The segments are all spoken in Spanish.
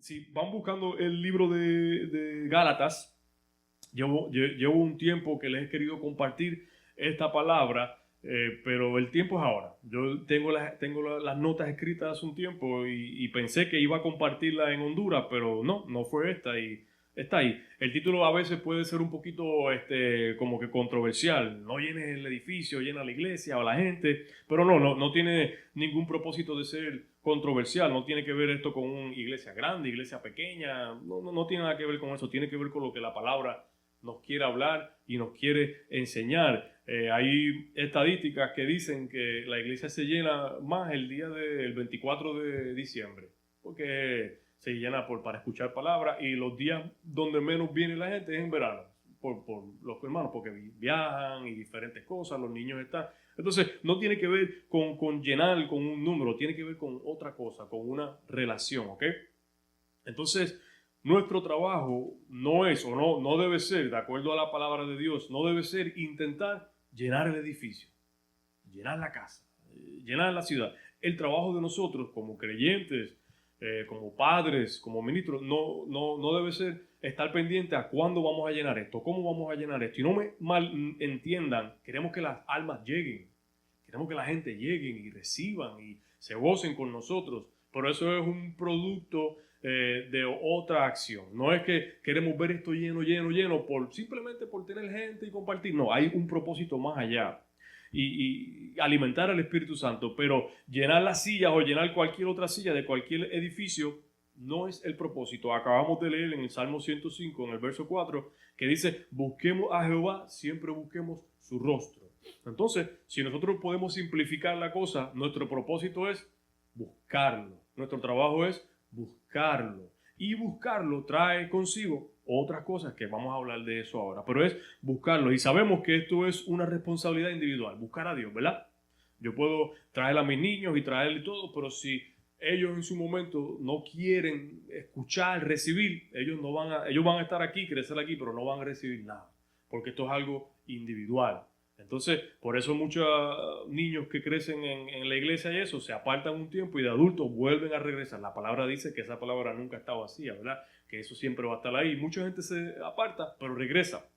si van buscando el libro de Gálatas, llevo un tiempo que les he querido compartir esta palabra, pero el tiempo es ahora. Yo tengo las notas escritas hace un tiempo y pensé que iba a compartirla en Honduras, pero no fue esta y está ahí. El título a veces puede ser un poquito como que controversial. No llenes el edificio, llena la iglesia o la gente, pero no tiene ningún propósito de ser controversial. No tiene que ver esto con una iglesia grande, iglesia pequeña. No tiene nada que ver con eso. Tiene que ver con lo que la palabra nos quiere hablar y nos quiere enseñar. Hay estadísticas que dicen que la iglesia se llena más el día del 24 de diciembre, porque se llena para escuchar palabras, y los días donde menos viene la gente es en verano, por los hermanos, porque viajan y diferentes cosas, los niños están. Entonces, no tiene que ver con llenar, con un número, tiene que ver con otra cosa, con una relación, ¿ok? Entonces, nuestro trabajo no es, o no debe ser, de acuerdo a la palabra de Dios, no debe ser intentar llenar el edificio, llenar la casa, llenar la ciudad. El trabajo de nosotros como creyentes, como padres, como ministros, no debe ser estar pendiente a cuándo vamos a llenar esto, cómo vamos a llenar esto. Y no me mal entiendan, queremos que las almas lleguen, queremos que la gente llegue y reciban y se gocen con nosotros, pero eso es un producto de otra acción. No es que queremos ver esto lleno, simplemente por tener gente y compartir. No, hay un propósito más allá. Y alimentar al Espíritu Santo, pero llenar las sillas o llenar cualquier otra silla de cualquier edificio no es el propósito. Acabamos de leer en el Salmo 105, en el verso 4, que dice: busquemos a Jehová, siempre busquemos su rostro. Entonces, si nosotros podemos simplificar la cosa, nuestro propósito es buscarlo. Nuestro trabajo es buscarlo. Y buscarlo trae consigo otras cosas que vamos a hablar de eso ahora, pero es buscarlo. Y sabemos que esto es una responsabilidad individual, buscar a Dios, ¿verdad? Yo puedo traer a mis niños y traerle todo, pero si ellos en su momento no quieren escuchar, recibir, ellos van a estar aquí, crecer aquí, pero no van a recibir nada, porque esto es algo individual. Entonces, por eso muchos niños que crecen en la iglesia y eso, se apartan un tiempo y de adultos vuelven a regresar. La palabra dice que esa palabra nunca está vacía, ¿verdad? Que eso siempre va a estar ahí. Mucha gente se aparta, pero regresa.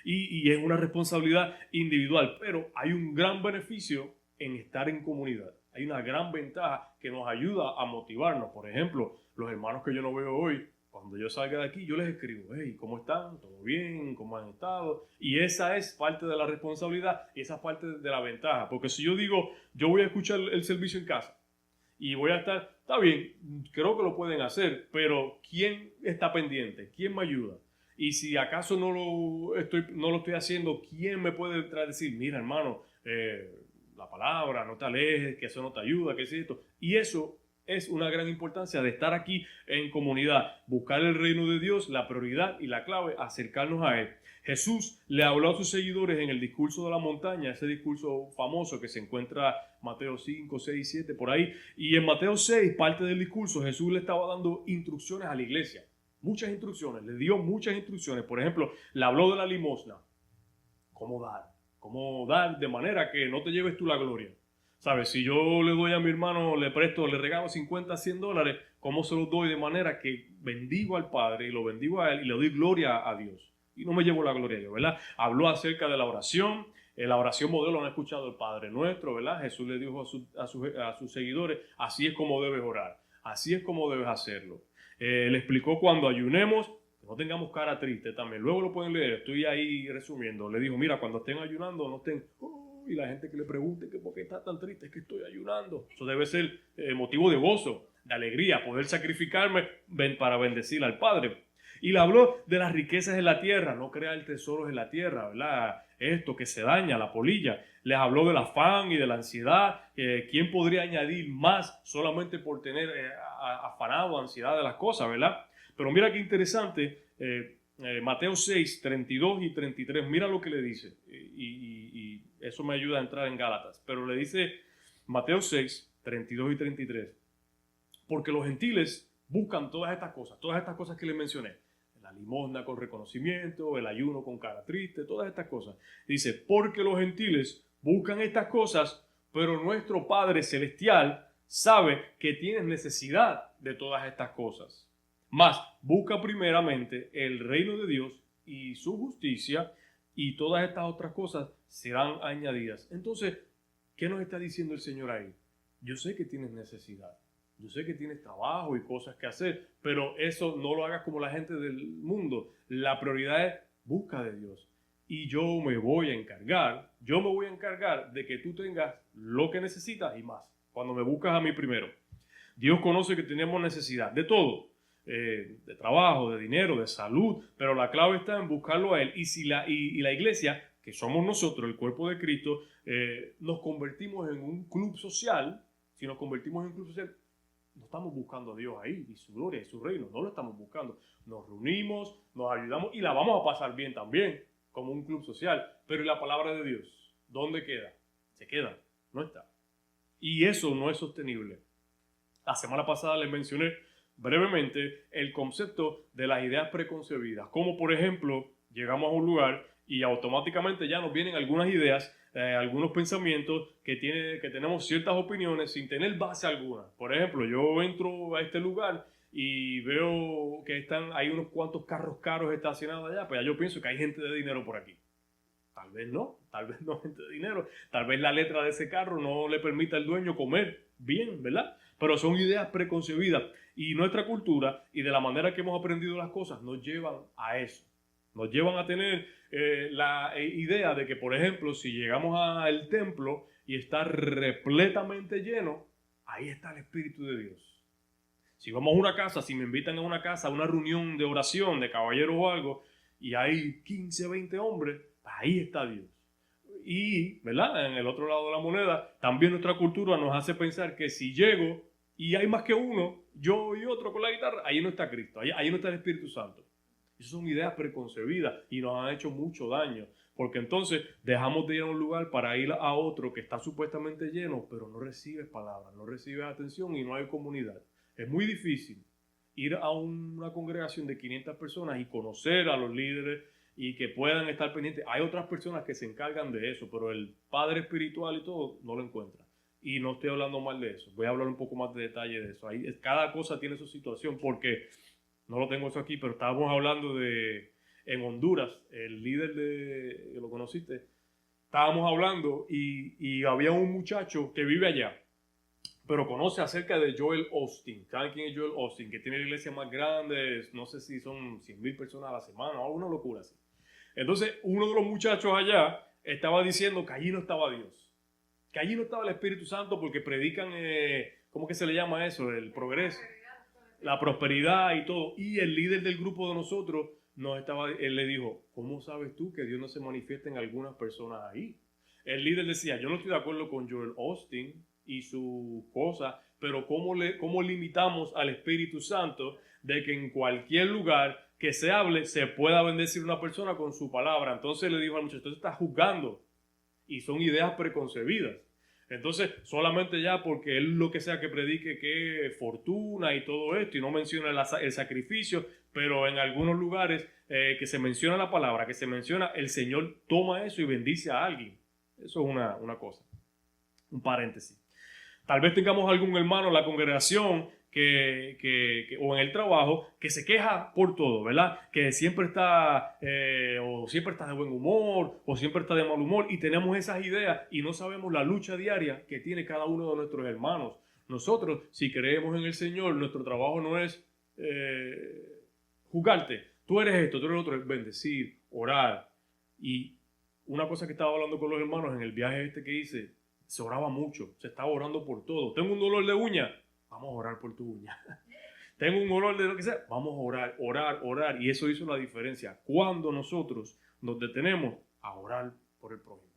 Y es una responsabilidad individual, pero hay un gran beneficio en estar en comunidad. Hay una gran ventaja que nos ayuda a motivarnos. Por ejemplo, los hermanos que yo no veo hoy, cuando yo salga de aquí, yo les escribo: hey, ¿cómo están? ¿Todo bien? ¿Cómo han estado? Y esa es parte de la responsabilidad y esa es parte de la ventaja. Porque si yo digo, yo voy a escuchar el servicio en casa y voy a estar, está bien, creo que lo pueden hacer, pero ¿quién está pendiente? ¿Quién me ayuda? Y si acaso no lo estoy haciendo, ¿quién me puede decir: mira, hermano, la palabra, no te alejes, que eso no te ayuda, que es esto? Y eso es una gran importancia de estar aquí en comunidad, buscar el reino de Dios, la prioridad y la clave, acercarnos a Él. Jesús le habló a sus seguidores en el discurso de la montaña, ese discurso famoso que se encuentra Mateo 5, 6, 7, por ahí. Y en Mateo 6, parte del discurso, Jesús le estaba dando instrucciones a la iglesia. Muchas instrucciones, le dio muchas instrucciones. Por ejemplo, le habló de la limosna. Cómo dar de manera que no te lleves tú la gloria. ¿Sabes? Si yo le doy a mi hermano, le regalo 50, 100 dólares, ¿cómo se los doy? De manera que bendigo al Padre y lo bendigo a Él y le doy gloria a Dios. Y no me llevo la gloria yo, ¿verdad? Habló acerca de la oración. La oración modelo han escuchado el Padre Nuestro, ¿verdad? Jesús le dijo a sus seguidores: así es como debes orar, así es como debes hacerlo. Le explicó cuando ayunemos, que no tengamos cara triste también. Luego lo pueden leer, estoy ahí resumiendo. Le dijo: mira, cuando estén ayunando, no estén... y la gente que le pregunte que por qué está tan triste, es que estoy ayunando. Eso debe ser motivo de gozo, de alegría, poder sacrificarme para bendecir al Padre. Y le habló de las riquezas en la tierra, no crear tesoros en la tierra, ¿verdad? Esto que se daña, la polilla. Les habló del afán y de la ansiedad. ¿Quién podría añadir más solamente por tener afanado, ansiedad de las cosas, ¿verdad? Pero mira qué interesante, Mateo 6, 32 y 33, mira lo que le dice. Y eso me ayuda a entrar en Gálatas. Pero le dice Mateo 6, 32 y 33, porque los gentiles buscan todas estas cosas que les mencioné. La limosna con reconocimiento, el ayuno con cara triste, todas estas cosas. Dice: porque los gentiles buscan estas cosas, pero nuestro Padre Celestial sabe que tienes necesidad de todas estas cosas. Mas busca primeramente el reino de Dios y su justicia, y todas estas otras cosas serán añadidas. Entonces, ¿qué nos está diciendo el Señor ahí? Yo sé que tienes necesidad, yo sé que tienes trabajo y cosas que hacer, pero eso no lo hagas como la gente del mundo. La prioridad es busca de Dios. Y yo me voy a encargar de que tú tengas lo que necesitas y más. Cuando me buscas a mí primero. Dios conoce que tenemos necesidad de todo. De trabajo, de dinero, de salud, pero la clave está en buscarlo a Él. Y la iglesia, que somos nosotros, el cuerpo de Cristo, nos convertimos en un club social. Si nos convertimos en un club social, no estamos buscando a Dios ahí y su gloria y su reino, no lo estamos buscando. Nos reunimos, nos ayudamos y la vamos a pasar bien también, como un club social. Pero ¿y la palabra de Dios? ¿Dónde queda? Se queda, no está. Y eso no es sostenible. La semana pasada les mencioné brevemente el concepto de las ideas preconcebidas. Como por ejemplo, llegamos a un lugar y automáticamente ya nos vienen algunas ideas, algunos pensamientos que tenemos ciertas opiniones sin tener base alguna. Por ejemplo, yo entro a este lugar y veo que hay unos cuantos carros caros estacionados allá, pues ya yo pienso que hay gente de dinero por aquí. Tal vez no gente de dinero. Tal vez la letra de ese carro no le permita al dueño comer bien, ¿verdad? Pero son ideas preconcebidas. Y nuestra cultura y de la manera que hemos aprendido las cosas nos llevan a eso. Nos llevan a tener la idea de que, por ejemplo, si llegamos al templo y está repletamente lleno, ahí está el Espíritu de Dios. Si vamos a una casa, si me invitan a una casa, a una reunión de oración de caballeros o algo, y hay 15, 20 hombres, ahí está Dios. Y, ¿verdad? En el otro lado de la moneda, también nuestra cultura nos hace pensar que si llego y hay más que uno, yo y otro con la guitarra, ahí no está Cristo, ahí no está el Espíritu Santo. Esas son ideas preconcebidas y nos han hecho mucho daño, porque entonces dejamos de ir a un lugar para ir a otro que está supuestamente lleno, pero no recibes palabras, no recibes atención y no hay comunidad. Es muy difícil ir a una congregación de 500 personas y conocer a los líderes y que puedan estar pendientes. Hay otras personas que se encargan de eso, pero el padre espiritual y todo no lo encuentra. Y no estoy hablando mal de eso. Voy a hablar un poco más de detalle de eso. Cada cosa tiene su situación, porque no lo tengo eso aquí, pero estábamos hablando en Honduras, el líder que lo conociste, estábamos hablando y había un muchacho que vive allá, pero conoce acerca de Joel Osteen. ¿Saben quién es Joel Osteen? Que tiene la iglesia más grande, no sé si son 100,000 personas a la semana o alguna locura así. Entonces, uno de los muchachos allá estaba diciendo que allí no estaba Dios, que allí no estaba el Espíritu Santo, porque predican, ¿cómo que se le llama eso? El progreso, la prosperidad y todo. Y el líder del grupo de nosotros él le dijo, ¿cómo sabes tú que Dios no se manifiesta en algunas personas ahí? El líder decía, yo no estoy de acuerdo con Joel Osteen y su cosa, pero ¿cómo limitamos al Espíritu Santo de que en cualquier lugar que se hable se pueda bendecir una persona con su palabra? Entonces le dijo al muchacho, usted está juzgando y son ideas preconcebidas. Entonces, solamente ya porque él lo que sea que predique que fortuna y todo esto, y no menciona el sacrificio, pero en algunos lugares que se menciona la palabra, que se menciona, el Señor toma eso y bendice a alguien. Eso es una cosa, un paréntesis. Tal vez tengamos algún hermano en la congregación o en el trabajo que se queja por todo, ¿verdad? Que siempre está o siempre está de buen humor o siempre está de mal humor, y tenemos esas ideas y no sabemos la lucha diaria que tiene cada uno de nuestros hermanos. Nosotros, si creemos en el Señor, nuestro trabajo no es juzgarte. Tú eres esto, tú eres lo otro, es bendecir, orar. Y una cosa que estaba hablando con los hermanos en el viaje este que hice, se oraba mucho, se estaba orando por todo. Tengo un dolor de uña, vamos a orar por tu uña. Tengo un dolor de lo que sea, vamos a orar. Y eso hizo la diferencia. Cuando nosotros nos detenemos a orar por el prójimo.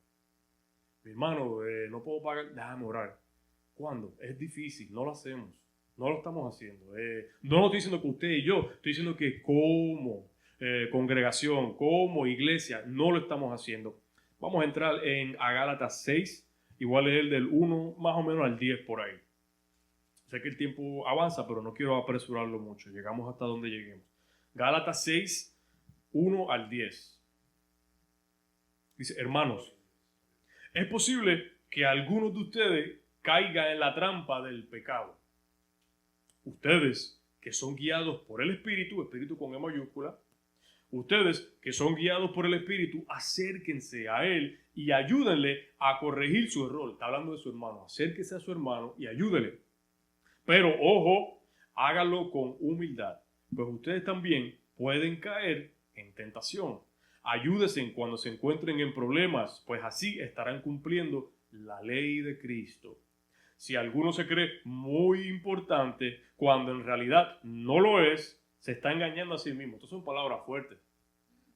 Mi hermano, no puedo pagar, déjame orar. ¿Cuándo? Es difícil, no lo hacemos. No lo estamos haciendo. No lo estoy diciendo que usted y yo, estoy diciendo que como congregación, como iglesia, no lo estamos haciendo. Vamos a entrar a Gálatas 6. Igual es el del 1 más o menos al 10 por ahí. Sé que el tiempo avanza, pero no quiero apresurarlo mucho. Llegamos hasta donde lleguemos. Gálatas 6, 1 al 10. Dice, hermanos, es posible que algunos de ustedes caigan en la trampa del pecado. Ustedes que son guiados por el Espíritu, Espíritu con E mayúscula, ustedes que son guiados por el Espíritu, acérquense a Él y ayúdenle a corregir su error. Está hablando de su hermano. Acérquese a su hermano y ayúdenle. Pero, ojo, háganlo con humildad, pues ustedes también pueden caer en tentación. Ayúdense cuando se encuentren en problemas, pues así estarán cumpliendo la ley de Cristo. Si alguno se cree muy importante cuando en realidad no lo es, se está engañando a sí mismo. Estas son palabras fuertes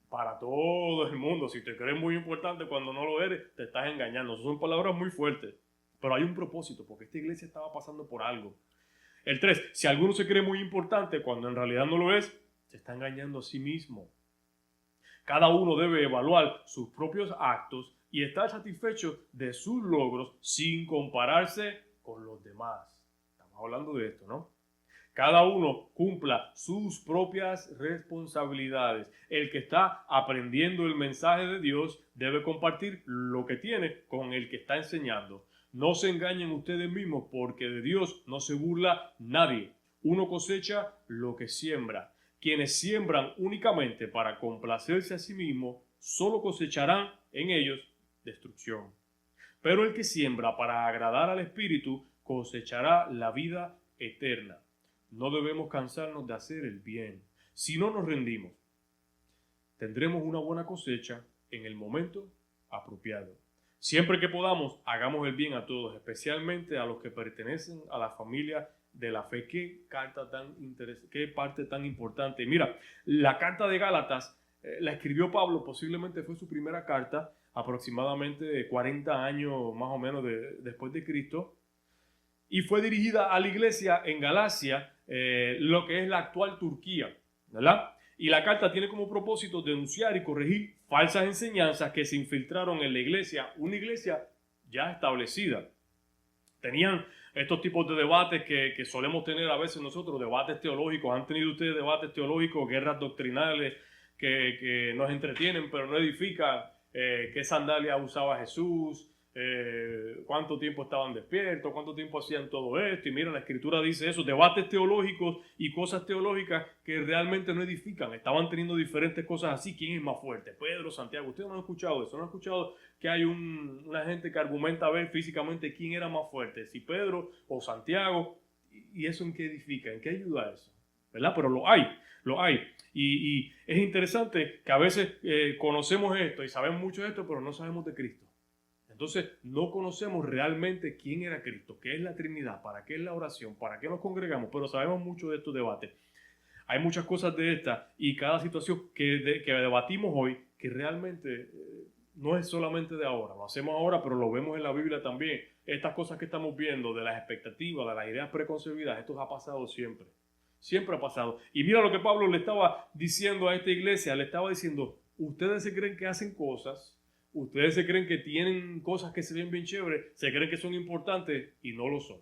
para todo el mundo. Si te crees muy importante cuando no lo eres, te estás engañando. Estas son palabras muy fuertes, pero hay un propósito, porque esta iglesia estaba pasando por algo. El 3, si alguno se cree muy importante cuando en realidad no lo es, se está engañando a sí mismo. Cada uno debe evaluar sus propios actos y estar satisfecho de sus logros sin compararse con los demás. Estamos hablando de esto, ¿no? Cada uno cumpla sus propias responsabilidades. El que está aprendiendo el mensaje de Dios debe compartir lo que tiene con el que está enseñando. No se engañen ustedes mismos, porque de Dios no se burla nadie. Uno cosecha lo que siembra. Quienes siembran únicamente para complacerse a sí mismo, solo cosecharán en ellos destrucción. Pero el que siembra para agradar al Espíritu, cosechará la vida eterna. No debemos cansarnos de hacer el bien. Si no nos rendimos, tendremos una buena cosecha en el momento apropiado. Siempre que podamos, hagamos el bien a todos, especialmente a los que pertenecen a la familia de la fe. Qué parte tan importante. Mira, la carta de Gálatas la escribió Pablo, posiblemente fue su primera carta, aproximadamente 40 años más o menos después de Cristo, y fue dirigida a la iglesia en Galacia, lo que es la actual Turquía, ¿verdad? Y la carta tiene como propósito denunciar y corregir falsas enseñanzas que se infiltraron en la iglesia, una iglesia ya establecida. Tenían estos tipos de debates que solemos tener a veces nosotros, debates teológicos. ¿Han tenido ustedes debates teológicos, guerras doctrinales que nos entretienen pero no edifican? ¿Qué sandalia usaba Jesús? ¿Cuánto tiempo estaban despiertos? ¿Cuánto tiempo hacían todo esto? Y mira, la Escritura dice eso, debates teológicos y cosas teológicas que realmente no edifican. Estaban teniendo diferentes cosas así. ¿Quién es más fuerte? Pedro, Santiago. Ustedes no han escuchado eso. No han escuchado que hay una gente que argumenta a ver físicamente quién era más fuerte, si Pedro o Santiago. ¿Y eso en qué edifica? ¿En qué ayuda eso? ¿Verdad? Pero lo hay. Y es interesante que a veces conocemos esto y sabemos mucho de esto, pero no sabemos de Cristo. Entonces no conocemos realmente quién era Cristo, qué es la Trinidad, para qué es la oración, para qué nos congregamos, pero sabemos mucho de estos debates. Hay muchas cosas de estas y cada situación que debatimos hoy que realmente no es solamente de ahora, lo hacemos ahora, pero lo vemos en la Biblia también. Estas cosas que estamos viendo de las expectativas, de las ideas preconcebidas, esto ha pasado siempre. Siempre ha pasado. Y mira lo que Pablo le estaba diciendo a esta iglesia, le estaba diciendo, ustedes se creen que hacen cosas, ustedes se creen que tienen cosas que se ven bien chéveres, se creen que son importantes y no lo son.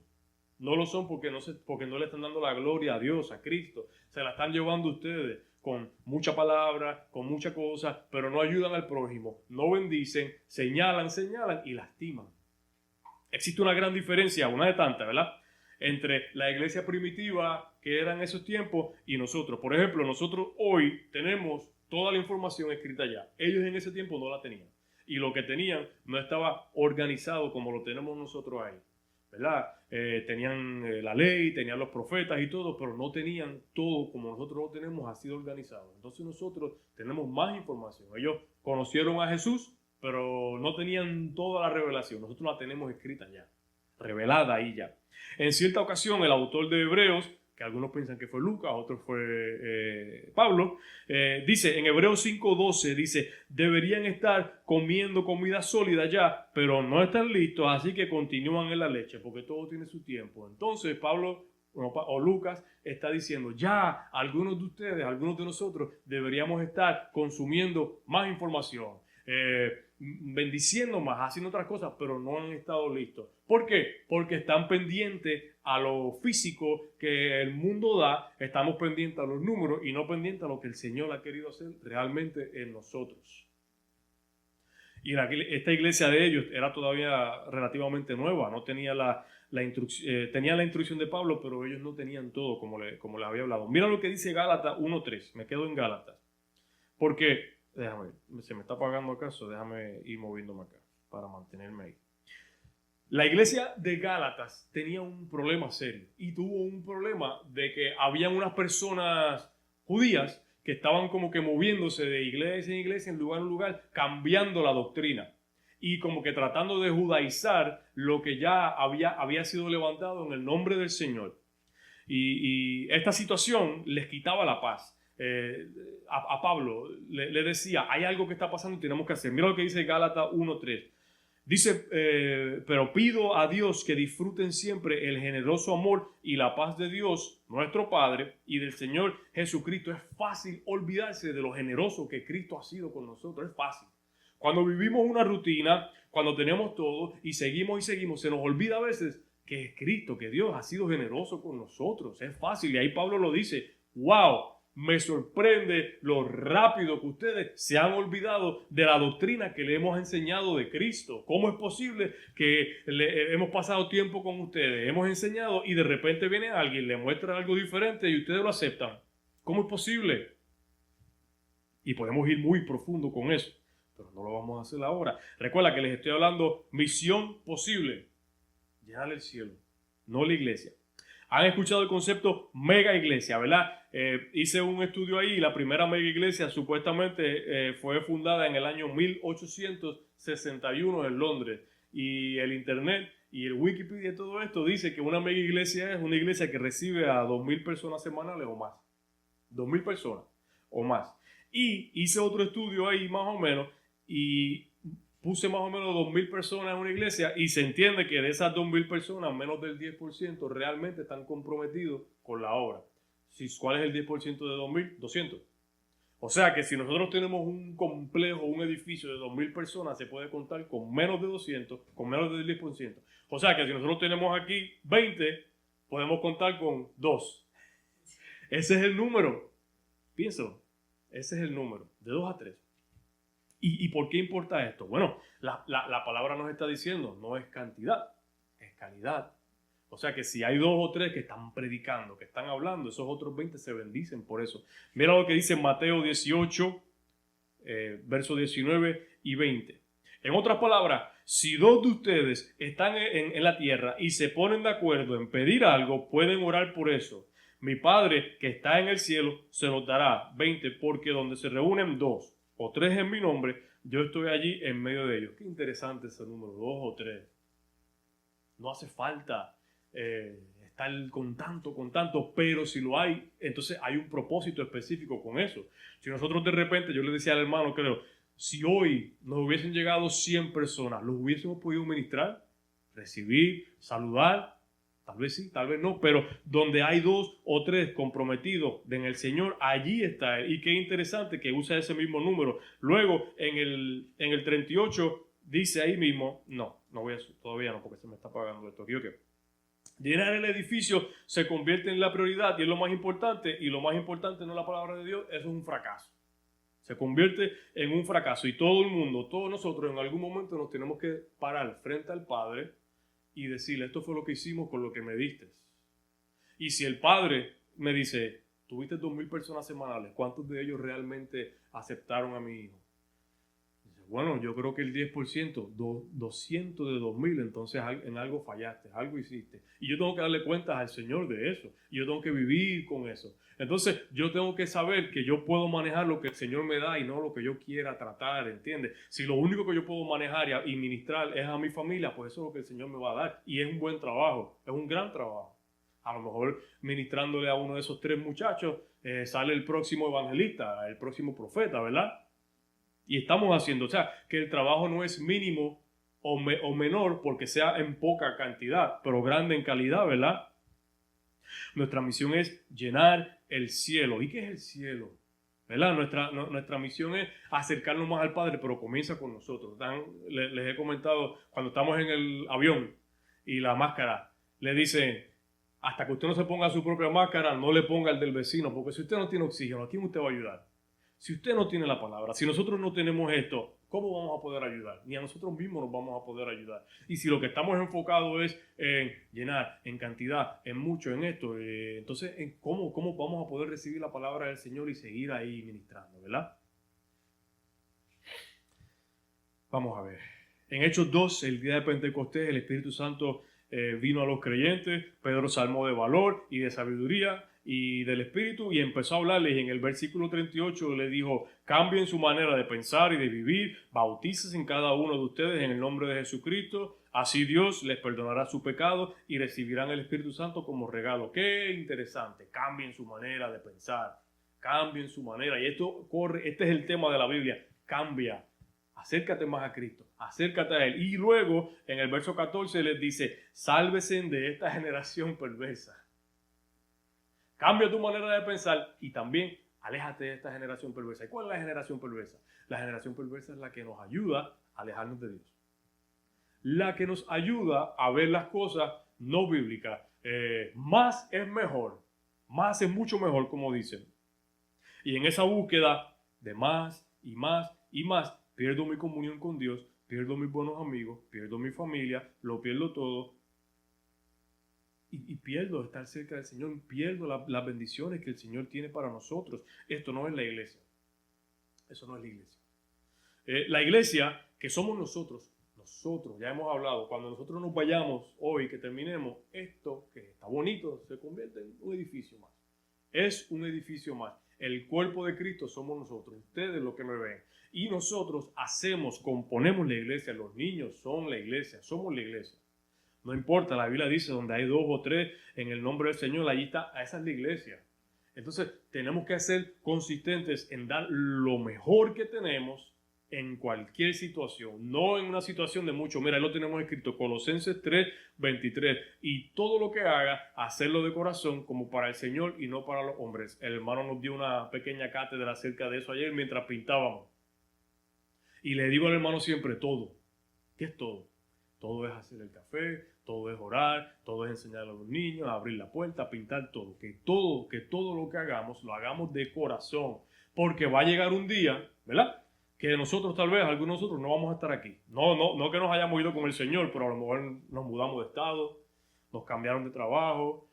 No lo son porque no le están dando la gloria a Dios, a Cristo. Se la están llevando ustedes con mucha palabra, con mucha cosa, pero no ayudan al prójimo, no bendicen, señalan y lastiman. Existe una gran diferencia, una de tantas, ¿verdad?, entre la iglesia primitiva que era en esos tiempos y nosotros. Por ejemplo, nosotros hoy tenemos toda la información escrita ya. Ellos en ese tiempo no la tenían. Y lo que tenían no estaba organizado como lo tenemos nosotros ahí, ¿verdad? Tenían la ley, tenían los profetas y todo, pero no tenían todo como nosotros lo tenemos así organizado. Entonces nosotros tenemos más información. Ellos conocieron a Jesús, pero no tenían toda la revelación. Nosotros la tenemos escrita ya, revelada ahí ya. En cierta ocasión, el autor de Hebreos, que algunos piensan que fue Lucas, otros fue Pablo, dice en Hebreos 5:12, dice, deberían estar comiendo comida sólida ya, pero no están listos, así que continúan en la leche, porque todo tiene su tiempo. Entonces Pablo o Lucas está diciendo, ya algunos de ustedes, algunos de nosotros deberíamos estar consumiendo más información, bendiciendo más, haciendo otras cosas, pero no han estado listos. ¿Por qué? Porque están pendientes a lo físico que el mundo da, estamos pendientes a los números y no pendientes a lo que el Señor ha querido hacer realmente en nosotros. Y esta iglesia de ellos era todavía relativamente nueva, no tenía tenía la instrucción de Pablo, pero ellos no tenían todo como les había hablado. Mira lo que dice Gálatas 1:3, me quedo en Gálatas. Porque, déjame, se me está apagando acaso, déjame ir moviéndome acá para mantenerme ahí. La iglesia de Gálatas tenía un problema serio y tuvo un problema de que habían unas personas judías que estaban como que moviéndose de iglesia en iglesia, en lugar, cambiando la doctrina y como que tratando de judaizar lo que ya había sido levantado en el nombre del Señor. Y esta situación les quitaba la paz. A Pablo le decía, hay algo que está pasando y tenemos que hacer. Mira lo que dice Gálatas 1:3. Dice, pero pido a Dios que disfruten siempre el generoso amor y la paz de Dios, nuestro Padre, y del Señor Jesucristo. Es fácil olvidarse de lo generoso que Cristo ha sido con nosotros. Es fácil. Cuando vivimos una rutina, cuando tenemos todo y seguimos, se nos olvida a veces que es Cristo, que Dios ha sido generoso con nosotros. Es fácil. Y ahí Pablo lo dice, wow. Me sorprende lo rápido que ustedes se han olvidado de la doctrina que le hemos enseñado de Cristo. ¿Cómo es posible que hemos pasado tiempo con ustedes, hemos enseñado y de repente viene alguien, le muestra algo diferente y ustedes lo aceptan? ¿Cómo es posible? Y podemos ir muy profundo con eso, pero no lo vamos a hacer ahora. Recuerda que les estoy hablando misión posible. Llenar el cielo, no la iglesia. Han escuchado el concepto mega iglesia, ¿verdad? Hice un estudio ahí y la primera mega iglesia supuestamente fue fundada en el año 1861 en Londres. Y el internet y el Wikipedia y todo esto dice que una mega iglesia es una iglesia que recibe a 2.000 personas semanales o más. 2.000 personas o más. Y hice otro estudio ahí más o menos y puse más o menos 2.000 personas en una iglesia y se entiende que de esas 2.000 personas, menos del 10% realmente están comprometidos con la obra. ¿Cuál es el 10% de 2.000? 200. O sea que si nosotros tenemos un complejo, un edificio de 2.000 personas, se puede contar con menos de 200, con menos del 10%. O sea que si nosotros tenemos aquí 20, podemos contar con 2. Ese es el número. Pienso, ese es el número, de 2 a 3. ¿Y por qué importa esto? Bueno, la palabra nos está diciendo, no es cantidad, es calidad. O sea que si hay 2 o 3 que están predicando, que están hablando, esos otros 20 se bendicen por eso. Mira lo que dice Mateo 18, versos 19 y 20. En otras palabras, si 2 de ustedes están en la tierra y se ponen de acuerdo en pedir algo, pueden orar por eso. Mi Padre que está en el cielo se nos dará. 20, porque donde se reúnen 2 o 3 en mi nombre, yo estoy allí en medio de ellos. Qué interesante ese número, 2 o 3. No hace falta estar con tanto, pero si lo hay, entonces hay un propósito específico con eso. Si nosotros de repente, yo le decía al hermano, creo, si hoy nos hubiesen llegado 100 personas, ¿los hubiésemos podido ministrar? Recibir, saludar, tal vez sí, tal vez no, pero donde hay 2 o 3 comprometidos en el Señor, allí está Él. Y qué interesante que usa ese mismo número. Luego, en el 38, dice ahí mismo, no voy a, todavía no, porque se me está apagando esto aquí, ok. Llenar el edificio se convierte en la prioridad y es lo más importante, y lo más importante no es la palabra de Dios, eso es un fracaso. Se convierte en un fracaso y todo el mundo, todos nosotros en algún momento nos tenemos que parar frente al Padre y decirle, esto fue lo que hicimos con lo que me diste. Y si el Padre me dice, tuviste 2.000 personas semanales, ¿cuántos de ellos realmente aceptaron a mi hijo? Dice, bueno, yo creo que el 10%, 200 de 2.000, entonces en algo fallaste, algo hiciste. Y yo tengo que darle cuentas al Señor de eso. Y yo tengo que vivir con eso. Entonces yo tengo que saber que yo puedo manejar lo que el Señor me da y no lo que yo quiera tratar, ¿entiendes? Si lo único que yo puedo manejar y ministrar es a mi familia, pues eso es lo que el Señor me va a dar. Y es un buen trabajo, es un gran trabajo. A lo mejor ministrándole a uno de esos 3 muchachos sale el próximo evangelista, el próximo profeta, ¿verdad? Y estamos haciendo, o sea, que el trabajo no es mínimo o menor porque sea en poca cantidad, pero grande en calidad, ¿verdad? Nuestra misión es llenar el cielo. ¿Y qué es el cielo? ¿Verdad? Nuestra misión es acercarnos más al Padre, pero comienza con nosotros. Les he comentado, cuando estamos en el avión y la máscara, le dicen, hasta que usted no se ponga su propia máscara, no le ponga el del vecino, porque si usted no tiene oxígeno, ¿a quién usted va a ayudar? Si usted no tiene la palabra, si nosotros no tenemos esto, ¿cómo vamos a poder ayudar? Ni a nosotros mismos nos vamos a poder ayudar. Y si lo que estamos enfocados es en llenar, en cantidad, en mucho, en esto, entonces, ¿cómo vamos a poder recibir la palabra del Señor y seguir ahí ministrando, ¿verdad? Vamos a ver. En Hechos 2, el día de Pentecostés, el Espíritu Santo vino a los creyentes. Pedro se armó de valor y de sabiduría y del Espíritu y empezó a hablarles. Y en el versículo 38 le dijo: cambien su manera de pensar y de vivir, bautícense en cada uno de ustedes en el nombre de Jesucristo. Así Dios les perdonará su pecado y recibirán el Espíritu Santo como regalo. Qué interesante. Cambien su manera de pensar. Cambien su manera. Y este es el tema de la Biblia. Cambia. Acércate más a Cristo, acércate a Él. Y luego, en el verso 14, les dice: sálvese de esta generación perversa. Cambia tu manera de pensar y también aléjate de esta generación perversa. ¿Y cuál es la generación perversa? La generación perversa es la que nos ayuda a alejarnos de Dios. La que nos ayuda a ver las cosas no bíblicas. Más es mejor. Más es mucho mejor, como dicen. Y en esa búsqueda de más y más y más, pierdo mi comunión con Dios, pierdo mis buenos amigos, pierdo mi familia, lo pierdo todo. Y pierdo estar cerca del Señor, pierdo las bendiciones que el Señor tiene para nosotros. Esto no es la iglesia. Eso no es la iglesia. La iglesia, que somos nosotros, ya hemos hablado, cuando nosotros nos vayamos hoy, que terminemos, esto que está bonito se convierte en un edificio más. Es un edificio más. El cuerpo de Cristo somos nosotros, ustedes los que me ven. Y nosotros componemos la iglesia, los niños son la iglesia, somos la iglesia. No importa, la Biblia dice, donde hay 2 o 3 en el nombre del Señor, allí está, esa es la iglesia. Entonces, tenemos que ser consistentes en dar lo mejor que tenemos en cualquier situación, no en una situación de mucho. Mira, ahí lo tenemos escrito, Colosenses 3:23, y todo lo que haga, hacerlo de corazón como para el Señor y no para los hombres. El hermano nos dio una pequeña cátedra acerca de eso ayer mientras pintábamos. Y le digo al hermano siempre, todo. ¿Qué es todo? Todo es hacer el café, todo es orar, todo es enseñar a los niños, abrir la puerta, pintar todo. Que todo lo que hagamos, lo hagamos de corazón. Porque va a llegar un día, ¿verdad?, que nosotros tal vez, algunos de nosotros no vamos a estar aquí. No que nos hayamos ido con el Señor, pero a lo mejor nos mudamos de estado, nos cambiaron de trabajo,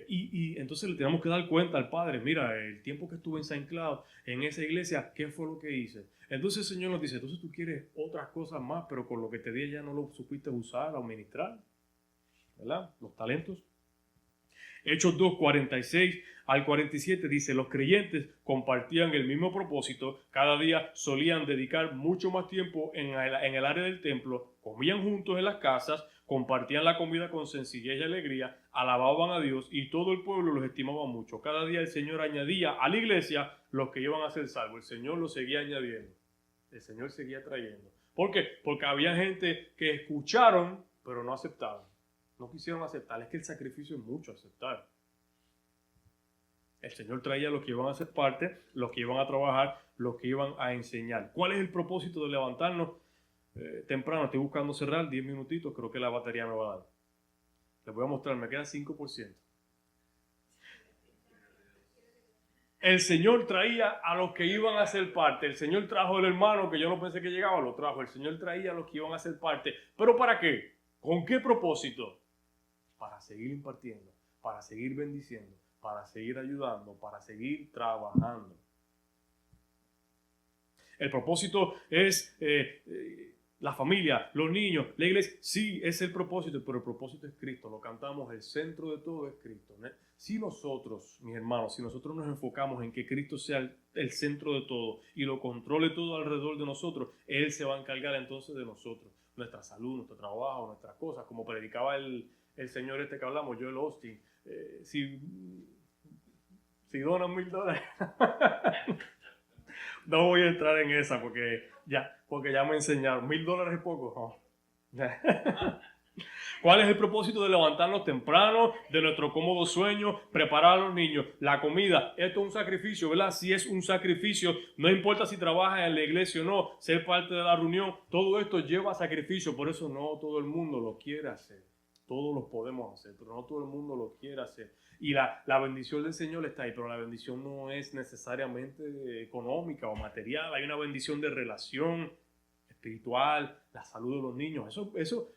y entonces le tenemos que dar cuenta al Padre: mira, el tiempo que estuve en Saint Cloud, en esa iglesia, ¿qué fue lo que hice? Entonces el Señor nos dice: entonces tú quieres otras cosas más, pero con lo que te di ya no lo supiste usar o ministrar, ¿verdad? Los talentos. Hechos 2, 46 al 47 dice: los creyentes compartían el mismo propósito, cada día solían dedicar mucho más tiempo en el área del templo, comían juntos en las casas, compartían la comida con sencillez y alegría, alababan a Dios y todo el pueblo los estimaba mucho. Cada día el Señor añadía a la iglesia los que iban a ser salvos. El Señor los seguía añadiendo, el Señor seguía trayendo. ¿Por qué? Porque había gente que escucharon pero no aceptaron. No quisieron aceptar. Es que el sacrificio es mucho aceptar. El Señor traía a los que iban a ser parte, los que iban a trabajar, los que iban a enseñar. ¿Cuál es el propósito de levantarnos temprano? Estoy buscando cerrar 10 minutitos, creo que la batería me va a dar. Les voy a mostrar, me queda 5%. El Señor traía a los que iban a ser parte. El Señor trajo al hermano que yo no pensé que llegaba, lo trajo. El Señor traía a los que iban a ser parte. ¿Pero para qué? ¿Con qué propósito? Para seguir impartiendo, para seguir bendiciendo, para seguir ayudando, para seguir trabajando. El propósito es la familia, los niños, la iglesia. Sí, es el propósito, pero el propósito es Cristo. Lo cantamos, el centro de todo es Cristo, ¿no? Si nosotros, mis hermanos, si nosotros nos enfocamos en que Cristo sea el centro de todo y lo controle todo alrededor de nosotros, Él se va a encargar entonces de nosotros. Nuestra salud, nuestro trabajo, nuestras cosas, como predicaba el señor este que hablamos, Joel Osteen. Si donan $1,000, no voy a entrar en esa porque ya me enseñaron. $1,000 es poco. No. ¿Cuál es el propósito de levantarnos temprano, de nuestro cómodo sueño, preparar a los niños, la comida? Esto es un sacrificio, ¿verdad? Si es un sacrificio, no importa si trabajas en la iglesia o no, ser parte de la reunión, todo esto lleva sacrificio, por eso no todo el mundo lo quiere hacer. Todos lo podemos hacer, pero no todo el mundo lo quiere hacer. Y la bendición del Señor está ahí, pero la bendición no es necesariamente económica o material. Hay una bendición de relación. espiritual, la salud de los niños. Eso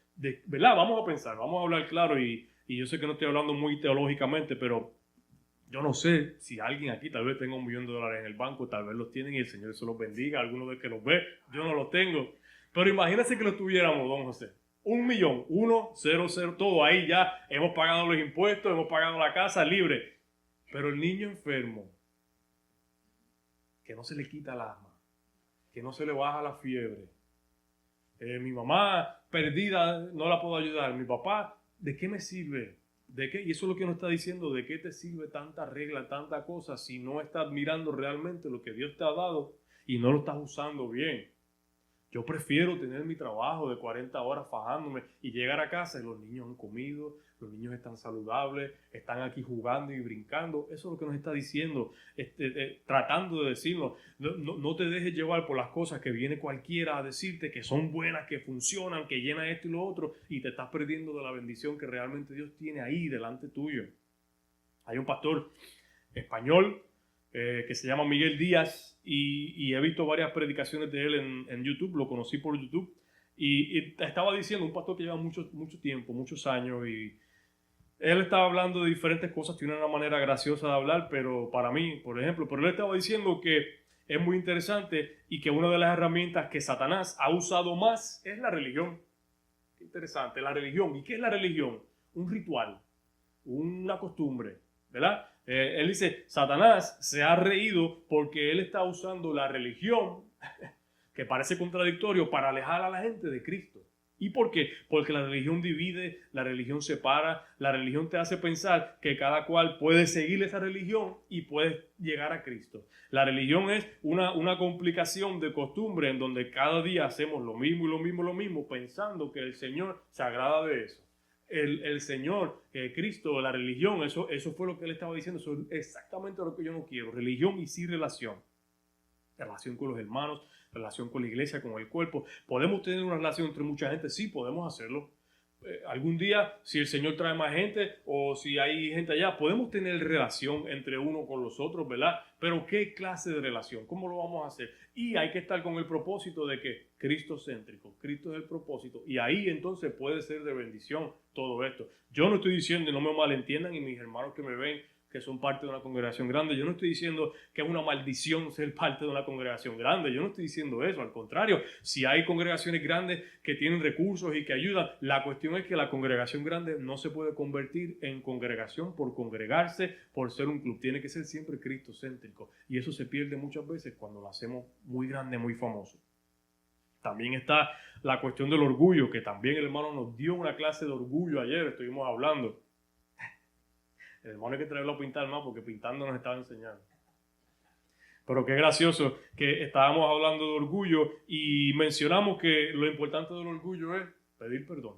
¿verdad? Vamos a pensar, vamos a hablar claro y yo sé que no estoy hablando muy teológicamente, pero yo no sé si alguien aquí tal vez tenga $1,000,000 en el banco, tal vez los tienen y el Señor se los bendiga, alguno de que los ve, yo no los tengo. Pero imagínense que los tuviéramos, don José. 1,000,000, 1, 0, 0, todo ahí ya, hemos pagado los impuestos, hemos pagado la casa, libre. Pero el niño enfermo, que no se le quita el asma, que no se le baja la fiebre. Mi mamá perdida, no la puedo ayudar. Mi papá, ¿de qué me sirve? ¿De qué? Y eso es lo que nos está diciendo, ¿de qué te sirve tanta regla, tanta cosa si no estás mirando realmente lo que Dios te ha dado y no lo estás usando bien? Yo prefiero tener mi trabajo de 40 horas fajándome y llegar a casa y los niños han comido, los niños están saludables, están aquí jugando y brincando. Eso es lo que nos está diciendo, tratando de decirnos. No te dejes llevar por las cosas que viene cualquiera a decirte que son buenas, que funcionan, que llenan esto y lo otro, y te estás perdiendo de la bendición que realmente Dios tiene ahí delante tuyo. Hay un pastor español que se llama Miguel Díaz y he visto varias predicaciones de él en YouTube, lo conocí por YouTube y estaba diciendo, un pastor que lleva mucho tiempo, muchos años, y él estaba hablando de diferentes cosas, tiene una manera graciosa de hablar, pero para mí, por ejemplo, pero él estaba diciendo que es muy interesante y que una de las herramientas que Satanás ha usado más es la religión. Qué interesante, la religión. ¿Y qué es la religión? Un ritual, una costumbre, ¿verdad? Él dice, Satanás se ha reído porque él está usando la religión, que parece contradictorio, para alejar a la gente de Cristo. ¿Y por qué? Porque la religión divide, la religión separa, la religión te hace pensar que cada cual puede seguir esa religión y puede llegar a Cristo. La religión es una complicación de costumbre en donde cada día hacemos lo mismo y lo mismo y lo mismo, pensando que el Señor se agrada de eso. El Señor, Cristo, la religión, eso fue lo que él estaba diciendo, eso es exactamente lo que yo no quiero, religión y sí relación. Relación con los hermanos, relación con la iglesia, con el cuerpo. ¿Podemos tener una relación entre mucha gente? Sí, podemos hacerlo. Algún día, si el Señor trae más gente o si hay gente allá, podemos tener relación entre uno con los otros, ¿verdad? Pero ¿qué clase de relación? ¿Cómo lo vamos a hacer? Y hay que estar con el propósito de que Cristo céntrico, Cristo es el propósito. Y ahí entonces puede ser de bendición todo esto. Yo no estoy diciendo, y no me malentiendan, y mis hermanos que me ven, que son parte de una congregación grande. Yo no estoy diciendo que es una maldición ser parte de una congregación grande. Yo no estoy diciendo eso. Al contrario, si hay congregaciones grandes que tienen recursos y que ayudan, la cuestión es que la congregación grande no se puede convertir en congregación por congregarse, por ser un club. Tiene que ser siempre cristocéntrico. Y eso se pierde muchas veces cuando lo hacemos muy grande, muy famoso. También está la cuestión del orgullo, que también el hermano nos dio una clase de orgullo ayer, estuvimos hablando. El hermano hay que traerlo a pintar más porque pintando nos estaba enseñando. Pero qué gracioso que estábamos hablando de orgullo y mencionamos que lo importante del orgullo es pedir perdón,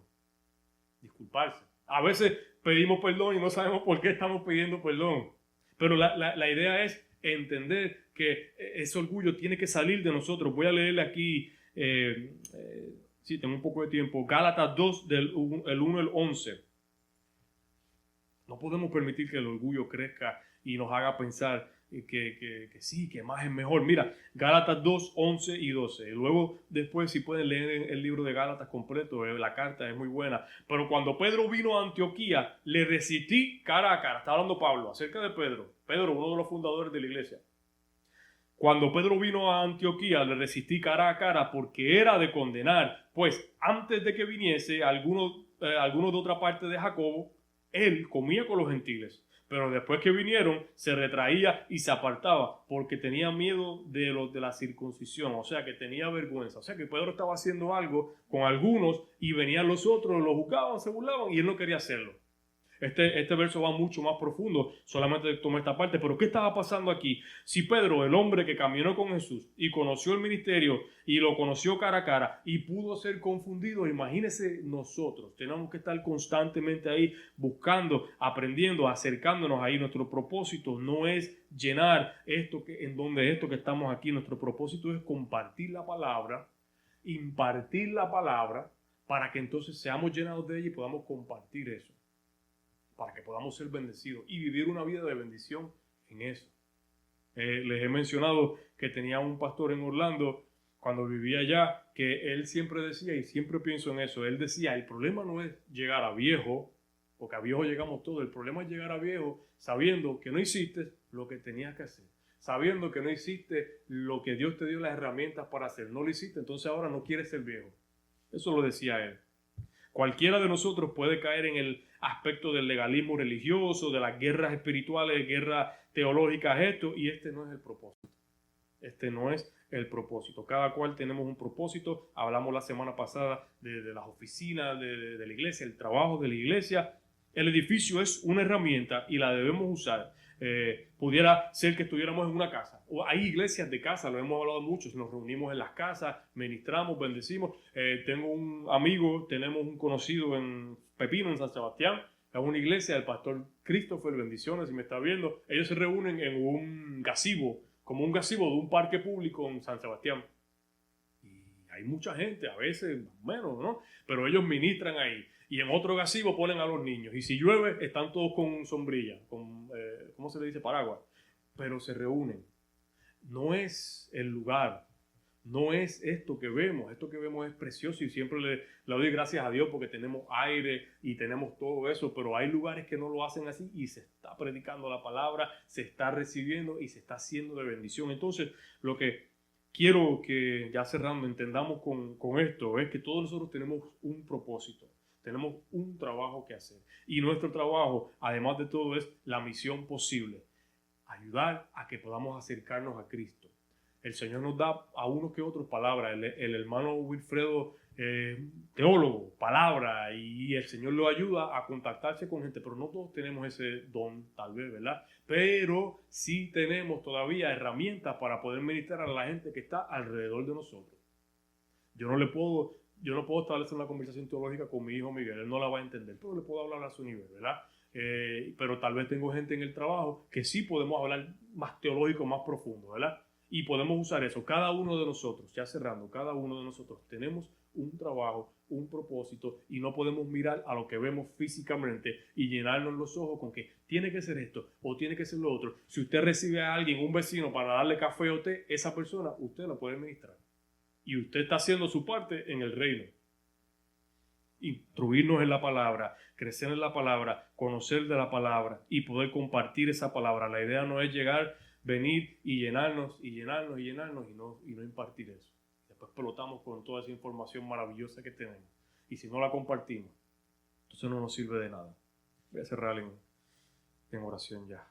disculparse. A veces pedimos perdón y no sabemos por qué estamos pidiendo perdón. Pero la idea es entender que ese orgullo tiene que salir de nosotros. Voy a leerle aquí, sí, tengo un poco de tiempo, Gálatas 2, el 1 al 11. No podemos permitir que el orgullo crezca y nos haga pensar que sí, que más es mejor. Mira, Gálatas 2, 11 y 12. Luego, después, si pueden leer el libro de Gálatas completo, la carta es muy buena. Pero cuando Pedro vino a Antioquía, le resistí cara a cara. Está hablando Pablo acerca de Pedro. Pedro, uno de los fundadores de la iglesia. Cuando Pedro vino a Antioquía, le resistí cara a cara porque era de condenar. Pues antes de que viniese algunos de otra parte de Jacobo, él comía con los gentiles, pero después que vinieron se retraía y se apartaba porque tenía miedo de los de la circuncisión, o sea que tenía vergüenza, o sea que Pedro estaba haciendo algo con algunos y venían los otros, lo juzgaban, se burlaban y él no quería hacerlo. Este verso va mucho más profundo, solamente tomé esta parte, pero ¿qué estaba pasando aquí? Si Pedro, el hombre que caminó con Jesús y conoció el ministerio y lo conoció cara a cara y pudo ser confundido, imagínense nosotros, tenemos que estar constantemente ahí buscando, aprendiendo, acercándonos ahí. Nuestro propósito no es llenar esto que estamos aquí, nuestro propósito es compartir la palabra, impartir la palabra para que entonces seamos llenados de ella y podamos compartir eso, para que podamos ser bendecidos y vivir una vida de bendición en eso. Les he mencionado que tenía un pastor en Orlando, cuando vivía allá, que él siempre decía, y siempre pienso en eso, él decía, el problema no es llegar a viejo, porque a viejo llegamos todos, el problema es llegar a viejo sabiendo que no hiciste lo que tenías que hacer, sabiendo que no hiciste lo que Dios te dio las herramientas para hacer, no lo hiciste, entonces ahora no quieres ser viejo. Eso lo decía él. Cualquiera de nosotros puede caer en el aspecto del legalismo religioso, de las guerras espirituales, guerras teológicas, esto, y este no es el propósito. Este no es el propósito. Cada cual tenemos un propósito. Hablamos la semana pasada de las oficinas de la iglesia, el trabajo de la iglesia. El edificio es una herramienta y la debemos usar. Pudiera ser que estuviéramos en una casa. O hay iglesias de casa, lo hemos hablado mucho. Nos reunimos en las casas, ministramos, bendecimos. Tengo un amigo, tenemos un conocido en Pepino, en San Sebastián. Es una iglesia del pastor Christopher, bendiciones si me está viendo. Ellos se reúnen en un gazebo, como un gazebo de un parque público en San Sebastián. Y hay mucha gente, a veces menos, ¿no? Pero ellos ministran ahí. Y en otro gazebo ponen a los niños. Y si llueve, están todos con sombrilla, con, ¿cómo se le dice? Paraguas. Pero se reúnen. No es el lugar. No es esto que vemos. Esto que vemos es precioso y siempre le doy gracias a Dios porque tenemos aire y tenemos todo eso, pero hay lugares que no lo hacen así y se está predicando la palabra, se está recibiendo y se está haciendo de bendición. Entonces, lo que quiero que, ya cerrando, entendamos con esto es que todos nosotros tenemos un propósito, tenemos un trabajo que hacer y nuestro trabajo, además de todo, es la misión posible, ayudar a que podamos acercarnos a Cristo. El Señor nos da a unos que otros palabras. El hermano Wilfredo, teólogo, palabra, y el Señor lo ayuda a contactarse con gente, pero no todos tenemos ese don, tal vez, ¿verdad? Pero sí tenemos todavía herramientas para poder ministrar a la gente que está alrededor de nosotros. Yo no puedo establecer una conversación teológica con mi hijo Miguel, él no la va a entender, pero le puedo hablar a su nivel, ¿verdad? Pero tal vez tengo gente en el trabajo que sí podemos hablar más teológico, más profundo, ¿verdad? Y podemos usar eso. Cada uno de nosotros, ya cerrando, cada uno de nosotros tenemos un trabajo, un propósito y no podemos mirar a lo que vemos físicamente y llenarnos los ojos con que tiene que ser esto o tiene que ser lo otro. Si usted recibe a alguien, un vecino, para darle café o té, esa persona usted la puede ministrar. Y usted está haciendo su parte en el reino. Instruirnos en la palabra, crecer en la palabra, conocer de la palabra y poder compartir esa palabra. La idea no es llegar, venir y llenarnos y llenarnos y llenarnos y no impartir eso. Después pelotamos con toda esa información maravillosa que tenemos. Y si no la compartimos, entonces no nos sirve de nada. Voy a cerrar en oración ya.